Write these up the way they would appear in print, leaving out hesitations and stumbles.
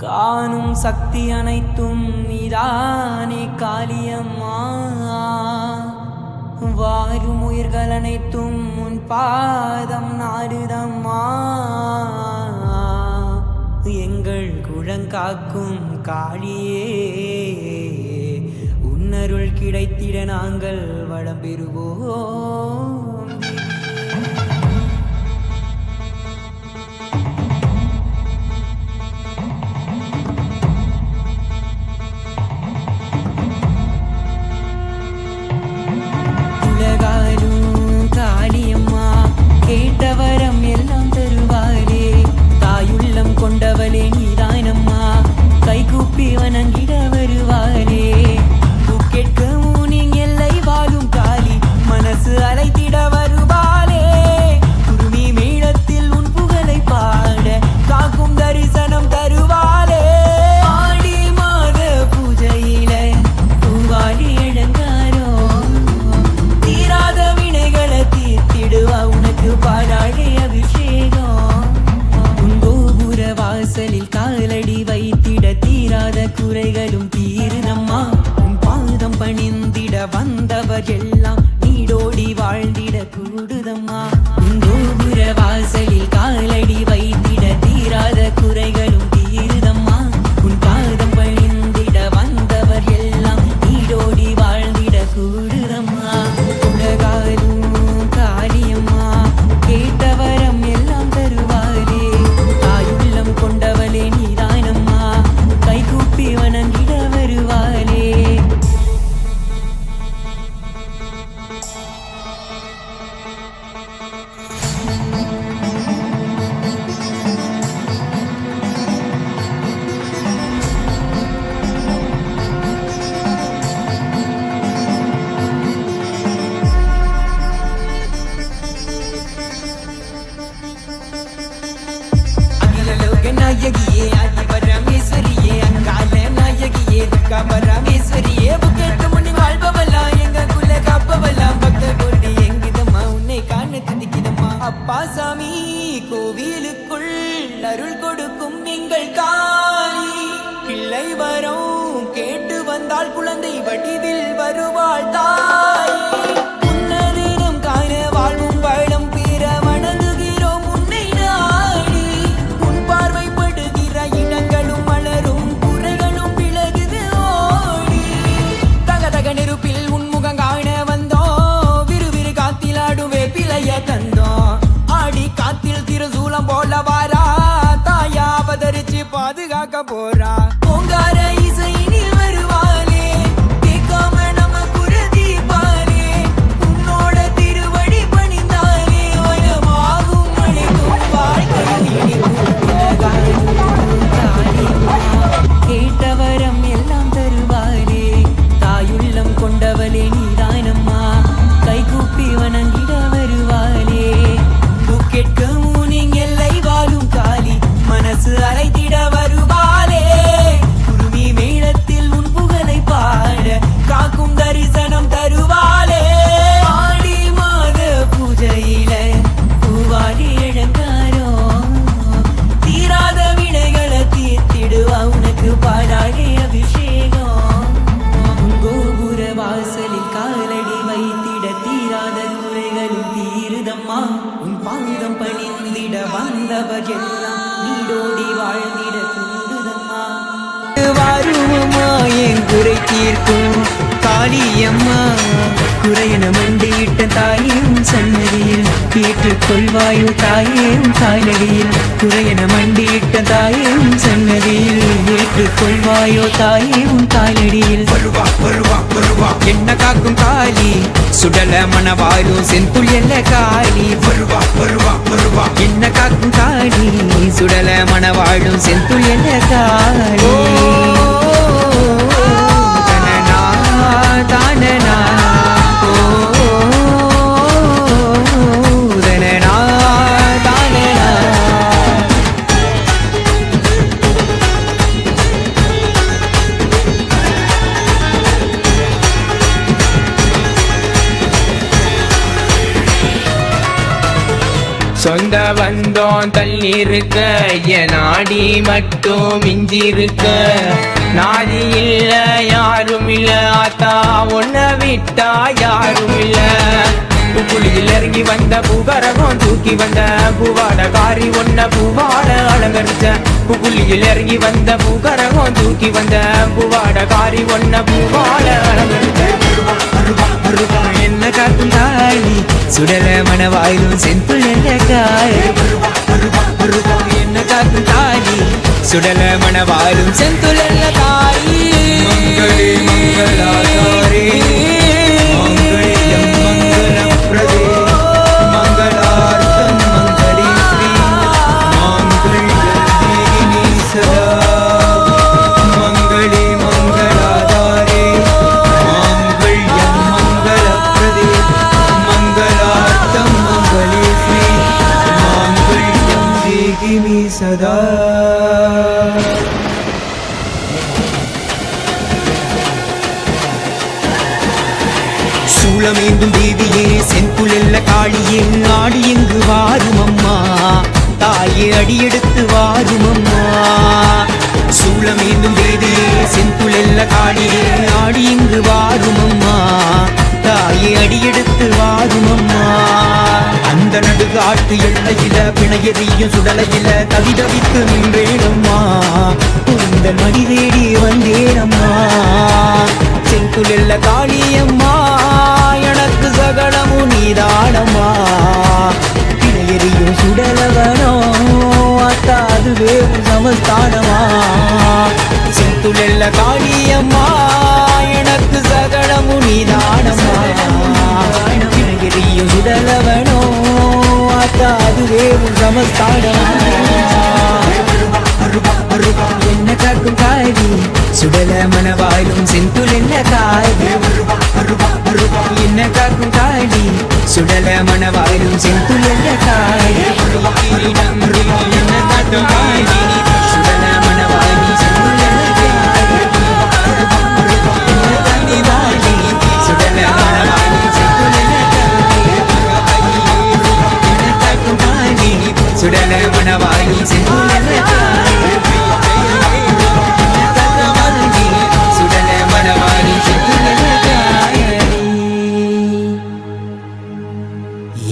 காணும் சக்தி அனைத்தும் நீதானே காளியம்மா. வாரும் உயிர்கள் அனைத்தும் உன் பாதம் நாடுதம்மா. எங்கள் குழங்காக்கும் காளியே, உன்னருள் கிடைத்திட நாங்கள் வளம் பெறுவோம். காளியம்மா கேட்டவரம் எல்லாம் தருவாரே, தாயுள்ளம் கொண்டவளே நீதானம்மா, கைகூப்பி வணங்கிட வருவாரே. கேட்கவும் நீங்க எல்லை வாழும் காளி, மனசு அலைத்திட வருவாளே. குருமி மேளத்தில் உன் புகழை பாட காக்கும் தரிசனம் தருவாளே. ஆடி மாத பூஜையில பூவாடி இழங்காரோ, தீராத வினைகளை தீர்த்திடுவா உனக்கு பாடாளே அபிஷேகம். உன் கோபுர வாசலில் காலடி வைத்திட தீராத குறைகளும் தீருதம்மா. பணிந்திட வந்தவர் எல்லாம் நீடோடி வாழ்ந்திட கூடுதம்மா. கோபுர வாசலில் காலடி வைத்திட தீராத குறைகளும் தீருதம்மா. உன் பாதம் பணிந்திட வந்தவர் எல்லாம் நீடோடி வாழ்ந்திட கூடுதம்மா. உலகாலும் காளியம்மா கேட்டவரம் எல்லாம் தருவாரே, தாயுள்ளம் கொண்டவளே நீதானம்மா, கைகூப்பி வணங்கிட வருவாரே. நாயகியே ஆதி பரமேஸ்வரியே, அங்கால நாயகியே துர்கா பரமேஸ்வரியே, புக்கெட்டு முன்னி வாழ்பவளா எங்க குல காப்பவளா, பக்த கோடி எங்கிதம்மா உன்னை காண துதிக்கிதம்மா. அப்பா சாமி கோவிலுக்குள் அருள் கொடுக்கும் எங்கள் காளி, பிள்ளை வரும் கேட்டு வந்தால் குழந்தை வடிவில் வருவாள் தாய். பாதுகாக்க போறா ஓங்கார இசையினில் வருவாளே, கேட்காம நம்ம குருதீபாலே, உன்னோட திருவடி பணிந்தாலே வயமாகும் மழைக்கும் வாழ்க்கையில் கேட்டவரம் எல்லாம் தருவாரே, தாயுள்ளம் கொண்டவளே நீதானம்மா, கைகூப்பி வணங்கிட வருவாளே. கேட்கவும் நீங்க எல்லை வாழும் காளி, மனசு அலைத்திட வருவாளே. குருமி மேளத்தில் உன் புகழை பாட காக்கும் தரிசனம் தருவாளே. ஆடி மாத பூஜையில பூவாடி இழங்காரோ, தீராத வினைகளை தீர்த்திடுவா உனக்கு பாடாளே அபிஷேகம். கோபுர வாசலில் காலடி வைத்திட தீராத குறைகளும் தீருதம்மா. உன் பாதம் பணிந்திட வந்தவர் எல்லாம் நீடோடி வாழ்ந்திட கூடுதம்மா. வாருவம்மா என் குறை தீர்க்கும் காளியம்மா, குறையன மண்டியிட்ட தாயும் சன்னதியில் ஏற்றுக்கொள்வாயு தாயும் காலடியில். குறையன மண்டியிட்ட தாயும் சன்னதியில் ஏற்றுக்கொள்வாயோ தாயும் காலடியில். வருவா வருவா வருவா என்ன காக்கும் காளி, சுடல மணவாரும் செந்துள் எல்ல காளி. வருவா வருவா வருவா என்ன காக்கும் காளி, சுடல மணவாழும் செந்துள் எல்ல காளி. தனனா தானனா தனனா தானனா. சொந்த பந்தம் தள்ளி இருக்க என் நாடி மட்டும் மிஞ்சி இருக்க நாதி இல்ல யாரும் இல்ல ஆத்தா உன்னை விட்டா யாரும் இல்ல புலியில் இறங்கி வந்த பூகரகம் தூக்கி வந்த பூவாட காரி ஒன்ன பூவாட அலங்கரிச்ச புலியில் இறங்கி வந்த பூகரகம் தூக்கி வந்த பூவாட காரி ஒன்ன பூவாட அலங்கரிச்ச என்ன காக்கும் தாழி சுடல மணவாயிலும் செந்துள் என்ற காய என்ன காக்கும் தாழி சுடல மணவாயிலும் செந்துள் என்ற காயி மங்களே மங்களாதாரே மங்களம் மங்களம் பிரதே மங்களார்த்தம் மங்களே ஸ்ரீ மங்களீனி சதா மங்களே மங்களாதாரே மங்களம் மங்களம் பிரதே மங்களார்த்தம் மங்களே ஸ்ரீ மங்களம் தேகினி சதா சூளமேந்தும் தேவியே செந்துளெல்ல காளியே ஆடி எங்கு வாரும் அம்மா தாயே அடியெடுத்து வாரும் அம்மா சூளமேந்தும் தேவியே செந்துளெல்ல காளியே ஆடி எங்கு வாரும் அம்மா தாயே அடியெடுத்து வாரும் அம்மா அந்த நடுகாட்டு எல்லையில பிணையறியும் சுடலையில தவிதவித்து நின்றேனம்மா இந்த மடி தேடி வந்தேனம்மா செந்துளெல்ல காளியம்மா எனக்கு சகலமும் நீதானம்மா பிணையறியும் சுடலவனோ அத்தா அதுவே சமஸ்தானமா செந்துளெல்ல காளியம்மா எனக்கு சகலமும் நீதானம்மா பிணையறியும் சுடலவனோ அத்தா அதுவே சமஸ்தானமா என்ன காக்கும் காதி சுடல மணவாயிலும் செந்துள் என்ன காதி என்ன காக்கும் காடி சுடல மணவாயிலும் செந்துள் என்ன காடி என்ன காக்கும் காடி சுடல மணவாயிலும் செந்துள் என்ன காடி என்ன காந்தி வாடி சுடல மணவாயிலும் செந்துள் என்ன காடி என்ன காக்கும் காடி சுடல மணவாயிலும் செந்துள் என்ன காடி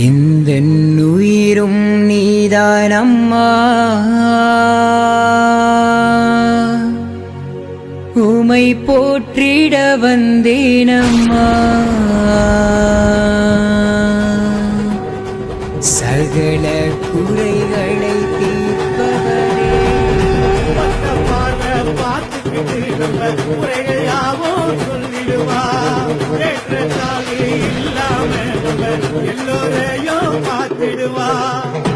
எந்த உயிரும் நீதானம்மா உமை போற்றிட வந்தேனம்மா சகல குறைகளை தீர்ப்பவரே எல்லோரையும் பார்த்திடுவா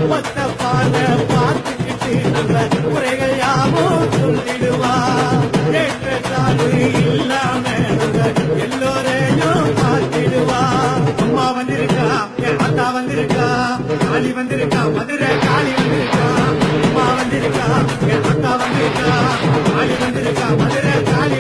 ஒத்த பார்வை பார்த்துக்கிட்டு குறைகள் யாவும் சொல்லிடுவா ஏற்றத்தாழ்வு இல்லாம எல்லோரையும் பார்த்திடுவா அம்மா வந்திருக்கா என் அத்தா வந்திருக்கா காளி வந்திருக்கா மதுரை காளி வந்திருக்கா அம்மா வந்திருக்கா என் அத்தா வந்திருக்கா காளி வந்திருக்கா மதுரை காளி